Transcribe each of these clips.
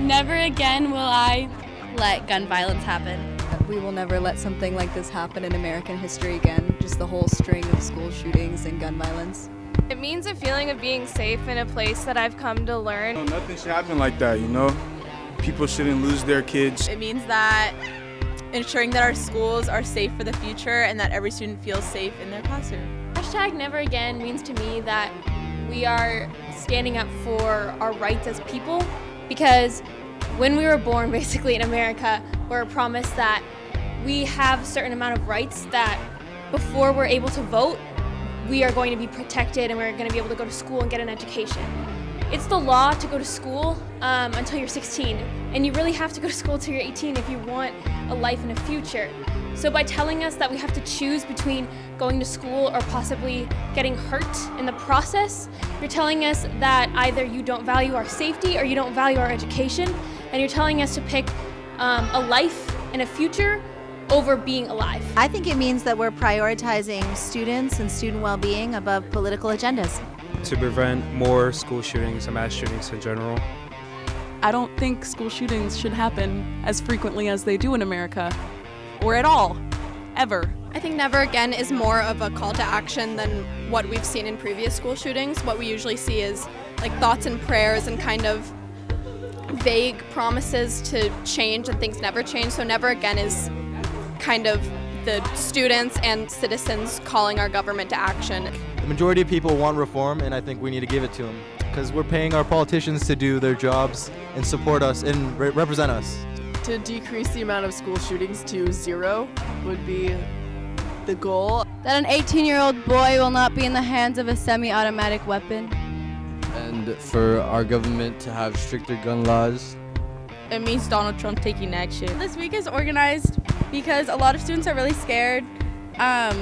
Never again will I let gun violence happen. We will never let something like this happen in American history again, just the whole string of school shootings and gun violence. It means a feeling of being safe in a place that I've come to learn. Nothing should happen like that, you know? People shouldn't lose their kids. It means that ensuring that our schools are safe for the future and that every student feels safe in their classroom. Hashtag never again means to me that we are standing up for our rights as people, because when we were born basically in America, we're promised that we have a certain amount of rights that before we're able to vote, we are going to be protected and we're going to be able to go to school and get an education. It's the law to go to school until you're 16, and you really have to go to school until you're 18 if you want a life and a future. So by telling us that we have to choose between going to school or possibly getting hurt in the process, you're telling us that either you don't value our safety or you don't value our education, and you're telling us to pick a life and a future over being alive. I think it means that we're prioritizing students and student well-being above political agendas. To prevent more school shootings and mass shootings in general. I don't think school shootings should happen as frequently as they do in America, or at all, ever. I think never again is more of a call to action than what we've seen in previous school shootings. What we usually see is like thoughts and prayers and kind of vague promises to change, and things never change. So never again is kind of the students and citizens calling our government to action. The majority of people want reform, and I think we need to give it to them because we're paying our politicians to do their jobs and support us and represent us. To decrease the amount of school shootings to 0 would be the goal. That an 18-year-old boy will not be in the hands of a semi-automatic weapon. And for our government to have stricter gun laws. It means Donald Trump taking action. This week is organized because a lot of students are really scared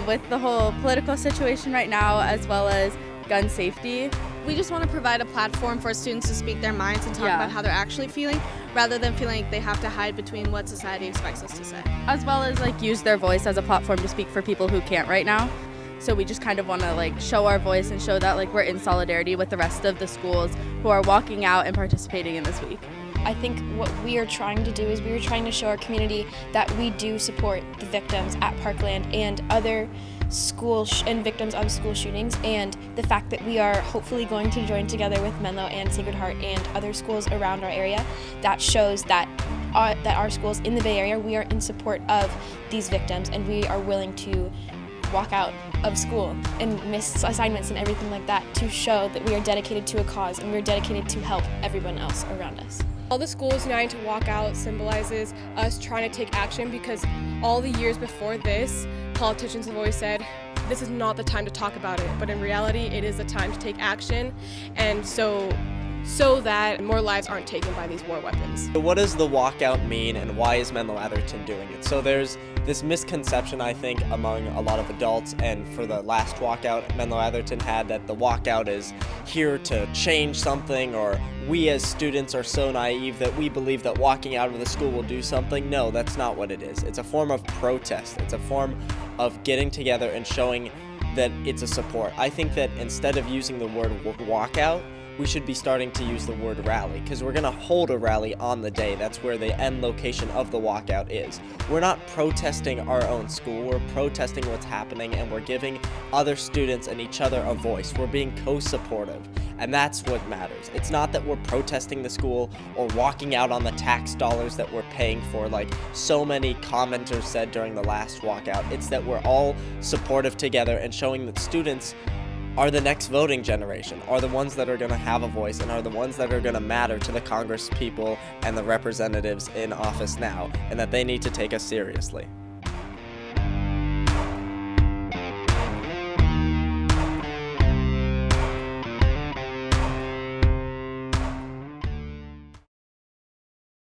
with the whole political situation right now, as well as gun safety. We just want to provide a platform for students to speak their minds and talk about how they're actually feeling, rather than feeling like they have to hide between what society expects us to say. As well as like use their voice as a platform to speak for people who can't right now. So we just kind of want to like show our voice and show that like we're in solidarity with the rest of the schools who are walking out and participating in this week. I think what we are trying to do is we are trying to show our community that we do support the victims at Parkland and other and victims of school shootings, and the fact that we are hopefully going to join together with Menlo and Sacred Heart and other schools around our area. That shows that our schools in the Bay Area, we are in support of these victims, and we are willing to walk out of school and miss assignments and everything like that to show that we are dedicated to a cause and we are dedicated to help everyone else around us. All the schools uniting to walk out symbolizes us trying to take action, because all the years before this, politicians have always said, this is not the time to talk about it, but in reality, it is the time to take action, and so that more lives aren't taken by these war weapons. So what does the walkout mean, and why is Menlo-Atherton doing it? So there's this misconception, I think, among a lot of adults, and for the last walkout Menlo-Atherton had, that the walkout is here to change something, or we as students are so naive that we believe that walking out of the school will do something. No, that's not what it is. It's a form of protest. It's a form of getting together and showing that it's a support. I think that instead of using the word walkout, we should be starting to use the word rally, because we're going to hold a rally on the day. That's where the end location of the walkout is. We're not protesting our own school, we're protesting what's happening, and we're giving other students and each other a voice. We're being co-supportive, and that's what matters. It's not that we're protesting the school or walking out on the tax dollars that we're paying for, like so many commenters said during the last walkout. It's that we're all supportive together and showing that students are the next voting generation, are the ones that are going to have a voice, and are the ones that are going to matter to the Congress people and the representatives in office now, and that they need to take us seriously.